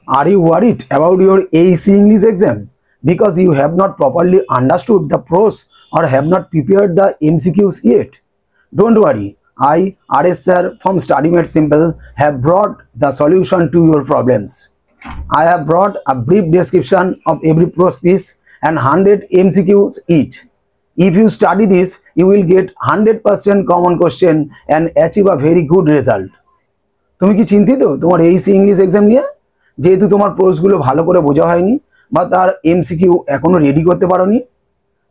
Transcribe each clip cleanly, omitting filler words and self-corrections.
Are you worried about your AEC English exam because you have not properly understood the pros or have not prepared the MCQs yet? Don't worry, I, RS Sir from Study Made Simple, have brought the solution to your problems. I have brought a brief description of every pros piece and 100 MCQs each. If you study this, you will get 100% common question and achieve a very good result. তুমি কি চিন্তিত তোমার Aisi English exam নিয়ে? যেহেতু তোমার প্রশ্নগুলো ভালো করে বোঝা হয়নি বা তার এমসিকিউ এখনো রেডি করতে পারোনি,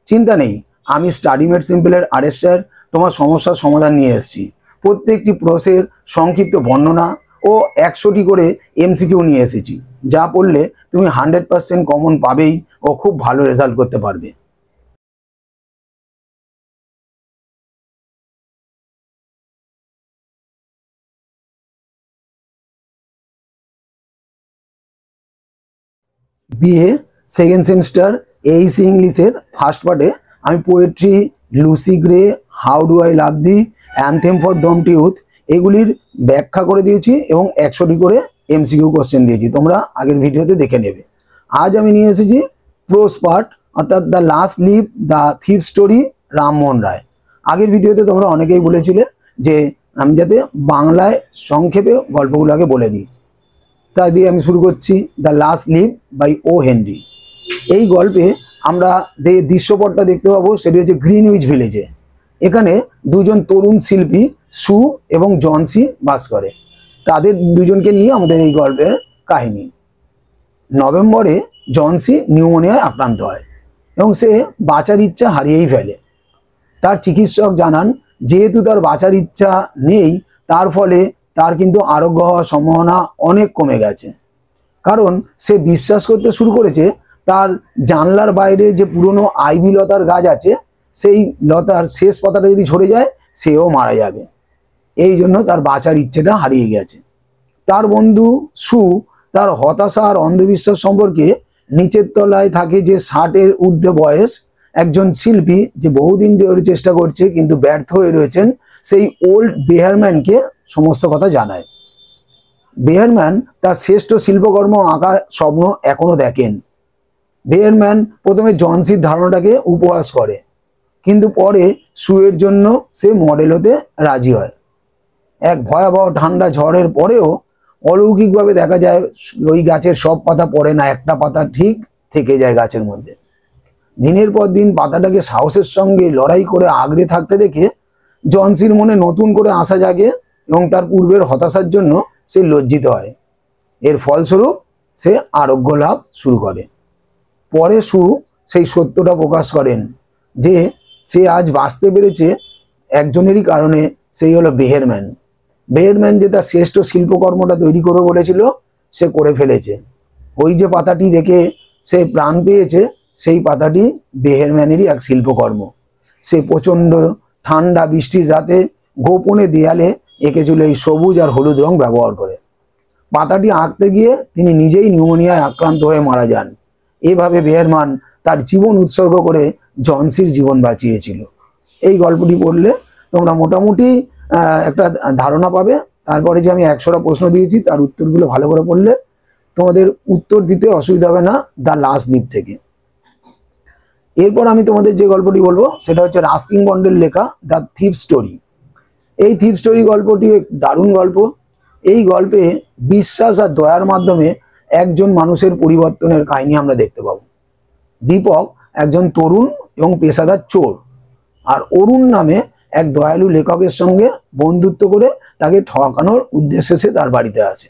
চিন্তা নেই, আমি স্টাডি মেড সিম্পলের আরএস স্যার তোমার সমস্যার সমাধান নিয়ে এসেছি। প্রত্যেকটি প্রসের সংক্ষিপ্ত বর্ণনা ও 100টি করে এমসিকিউ নিয়ে এসেছি, যা পড়লে তুমি 100% কমন পাবেই ও খুব ভালো রেজাল্ট করতে পারবে। বিএ সেকেন্ড সেমিস্টার এইসি ইংলিশের ফার্স্ট পার্টে আমি poetry, Lucy Gray, how do I love thee, anthem for doomed youth এগুলির ব্যাখ্যা করে দিয়েছি এবং 100টি করে এমসিকিউ কোশ্চেন দিয়েছি, তোমরা আগের ভিডিওতে দেখে নেবে। আজ আমি নিয়ে এসেছি প্রোস পার্ট, অর্থাৎ the last leaf the thief story Rammohan Roy. আগের ভিডিওতে তোমরা অনেকেই বলেছিলে যে আমি যাতে বাংলায় সংক্ষেপে গল্পগুলোকে বলে দিই, তাই দিয়ে আমি শুরু করছি the last leaf by O Henry. এই গল্পে আমরা যে দৃশ্যপটটা দেখতে পাবো সেটি হচ্ছে গ্রিনউইচ ভিলেজে। এখানে দুজন তরুণ শিল্পী সু এবং জনসি বাস করে। তাদের দুজনকে নিয়ে আমাদের এই গল্পের কাহিনী। নভেম্বরে জনসি নিউমোনিয়ায় আক্রান্ত হয় এবং সে বাঁচার ইচ্ছা হারিয়েই ফেলে। তার চিকিৎসক জানান যেহেতু তার বাঁচার ইচ্ছা নেই, তার ফলে তার কিন্তু আরোগ্য হওয়ার সম্ভাবনা অনেক কমে গেছে, কারণ সে বিশ্বাস করতে শুরু করেছে তার জানলার বাইরে যে পুরনো আইভি লতার গাছ আছে, সেই লতার শেষ পাতাটা যদি ঝরে যায় সেও মারা যাবে। এই জন্য তার বাঁচার ইচ্ছেটা হারিয়ে গেছে। তার বন্ধু সু তার হতাশা আর অন্ধবিশ্বাস সম্পর্কে নিচের তলায় থাকে যে 60-এর ঊর্ধ্বে বয়স একজন শিল্পী যে বহুদিন ধরে চেষ্টা করছে কিন্তু ব্যর্থ হয়ে রয়েছেন, সেই ওল্ড বেহারম্যানকে সমস্ত কথা জানায়। বেহারম্যান তার শ্রেষ্ঠ শিল্পকর্ম আঁকার স্বপ্ন এখনো দেখেন। বেহারম্যান প্রথমে জনসির ধারণাটাকে উপহাস করে, কিন্তু পরে সুয়ের জন্য সে মডেল হতে রাজি হয়। এক ভয়াবহ ঠান্ডা ঝড়ের পরেও অলৌকিকভাবে দেখা যায় ওই গাছের সব পাতা পড়ে না, একটা পাতা ঠিক থেকে যায় গাছের মধ্যে। দিনের পর দিন পাতাটাকে সাহসের সঙ্গে লড়াই করে আগড়ে থাকতে দেখে জনসির মনে নতুন করে আশা জাগে এবং তার পূর্বের হতাশার জন্য সে লজ্জিত হয়। এর ফলস্বরূপ সে আরোগ্য লাভ শুরু করে। পরে সু সেই সত্যটা প্রকাশ করেন যে সে আজ বাঁচতে পেরেছে একজনেরই কারণে, সেই হলো বেহারম্যান। বেহারম্যান যে তার শ্রেষ্ঠ শিল্পকর্মটা তৈরি করে বলেছিল সে করে ফেলেছে। ওই যে পাতাটি দেখে সে প্রাণ পেয়েছে, সেই পাতাটি বেহারম্যানেরই এক শিল্পকর্ম। সে প্রচণ্ড ঠান্ডা বৃষ্টির রাতে গোপনে দেয়ালে এঁকেছিল এই সবুজ আর হলুদ রং ব্যবহার করে। পাতাটি আঁকতে গিয়ে তিনি নিজেই নিউমোনিয়ায় আক্রান্ত হয়ে মারা যান। এভাবে বেহারম্যান তার জীবন উৎসর্গ করে জনসির জীবন বাঁচিয়েছিল। এই গল্পটি পড়লে তোমরা মোটামুটি একটা ধারণা পাবে। তারপরে যে আমি 100টা প্রশ্ন দিয়েছি তার উত্তরগুলো ভালো করে পড়লে তোমাদের উত্তর দিতে অসুবিধা হবে না দ্য লাস্ট লিভ থেকে। এরপর আমি তোমাদের যে গল্পটি বলবো সেটা হচ্ছে রাস্কিন বন্ডের লেখা দ্য থিপ স্টোরি। এই থিপ স্টোরি গল্পটি দারুণ গল্প। এই গল্পে বিশ্বাস আর দয়ার মাধ্যমে একজন মানুষের পরিবর্তনের কাহিনী আমরা দেখতে পাবো। দীপক একজন তরুণ এবং পেশাদার চোর, আর অরুণ নামে এক দয়ালু লেখকের সঙ্গে বন্ধুত্ব করে তাকে ঠকানোর উদ্দেশ্যে সে তার বাড়িতে আসে।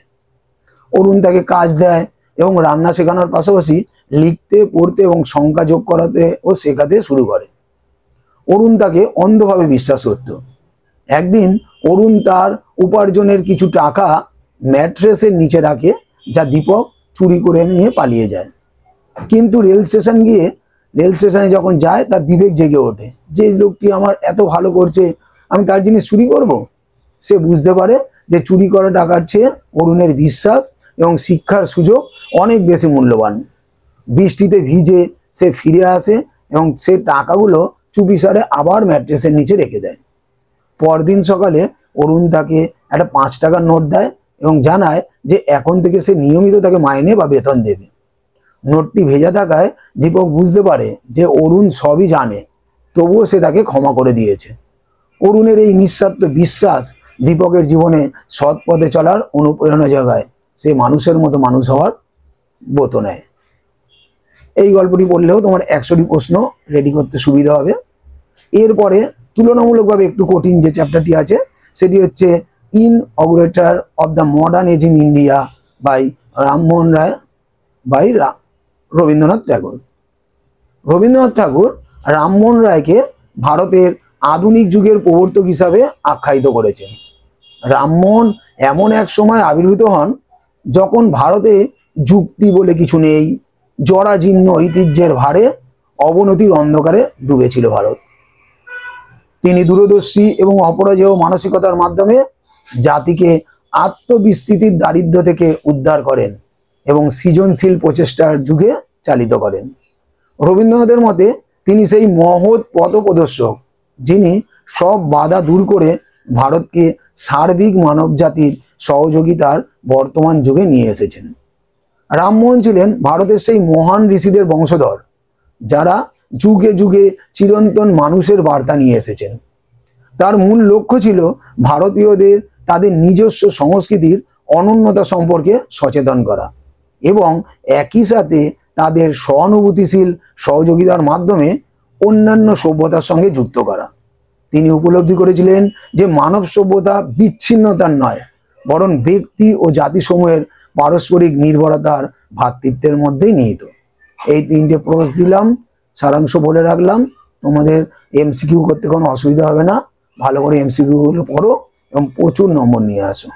অরুণ তাকে কাজ দেয় এবং রান্না শেখানোর পাশাপাশি লিখতে, পড়তে এবং সংখ্যা যোগ করাতে ও শেখাতে শুরু করে। অরুণ তাকে অন্ধভাবে বিশ্বাস করত। একদিন অরুণ তার উপার্জনের কিছু টাকা ম্যাট্রেসের নিচে রাখে, যা দীপক চুরি করে নিয়ে পালিয়ে যায়। কিন্তু রেল স্টেশনে যখন যায় তার বিবেক জেগে ওঠে যে লোকটি আমার এত ভালো করছে, আমি তার জিনিস চুরি করব। সে বুঝতে পারে যে চুরি করা টাকার চেয়ে অরুণের বিশ্বাস এবং শিক্ষার সুযোগ অনেক বেশি মূল্যবান। বৃষ্টিতে ভিজে সে ফিরে আসে এবং সে টাকাগুলো চুপিসারে আবার ম্যাট্রেসের নিচে রেখে দেয়। পরদিন সকালে অরুণ তাকে একটা 5 টাকার নোট দেয় এবং জানায় যে এখন থেকে সে নিয়মিত তাকে মাইনে বা বেতন দেবে। নোটটি ভেজা থাকায় দীপক বুঝতে পারে যে অরুণ সবই জানে, তবুও সে তাকে ক্ষমা করে দিয়েছে। অরুণের এই নিঃস্বার্থ বিশ্বাস দীপকের জীবনে সৎ পথে চলার অনুপ্রেরণা জাগায়। সে মানুষের মতো মানুষ হওয়ার ব্রত নেয়। এই গল্পটি পড়লেও তোমার 100টি প্রশ্ন রেডি করতে সুবিধা হবে। এরপরে তুলনামূলকভাবে একটু কঠিন যে চ্যাপ্টারটি আছে সেটি হচ্ছে inaugurator of the modern age in India by Rammohan Roy by Rabindranath Thakur. Rabindranath Thakur Rammohan রায়কে ভারতের আধুনিক যুগের প্রবর্তক হিসাবে আখ্যায়িত করেছেন। রামমোহন এমন এক সময় আবির্ভূত হন যখন ভারতে যুক্তি বলে কিছু নেই, জরাজীর্ণ ঐতিহ্যের ভারে অবনতির অন্ধকারে ডুবেছিল ভারত। তিনি দূরদর্শী এবং অপরাজেয় মানসিকতার মাধ্যমে জাতিকে আত্মবিস্মৃতির দারিদ্র্য থেকে উদ্ধার করেন এবং সৃজনশীল প্রচেষ্টার যুগে চালিত করেন। রবীন্দ্রনাথের মতে তিনি সেই মহৎ পথপ্রদর্শক যিনি সব বাধা দূর করে ভারতকে সার্বিক মানব জাতির সহযোগিতার বর্তমান যুগে নিয়ে এসেছেন। রামমোহন ছিলেন ভারতের সেই মহান ঋষিদের বংশধর যারা যুগে যুগে চিরন্তন মানুষের বার্তা নিয়ে এসেছেন। তার মূল লক্ষ্য ছিল ভারতীয়দের তাদের নিজস্ব সংস্কৃতির অনন্যতা সম্পর্কে সচেতন করা এবং একই সাথে তাদের সহানুভূতিশীল সহযোগিতার মাধ্যমে অন্যান্য সভ্যতার সঙ্গে যুক্ত করা। তিনি উপলব্ধি করেছিলেন যে মানব সভ্যতা বিচ্ছিন্নতার নয়, বরং ব্যক্তি ও জাতিসমূহের পারস্পরিক নির্ভরতার ভ্রাতৃত্বের মধ্যেই নিহিত। এই 3টে প্রশ্ন দিলাম, সারাংশ বলে রাখলাম। তোমাদের এমসিকিউ করতে কোনো অসুবিধা হবে না। ভালো করে এমসিকিউ গুলো পড়ো এবং প্রচুর নম্বর নিয়ে আসো।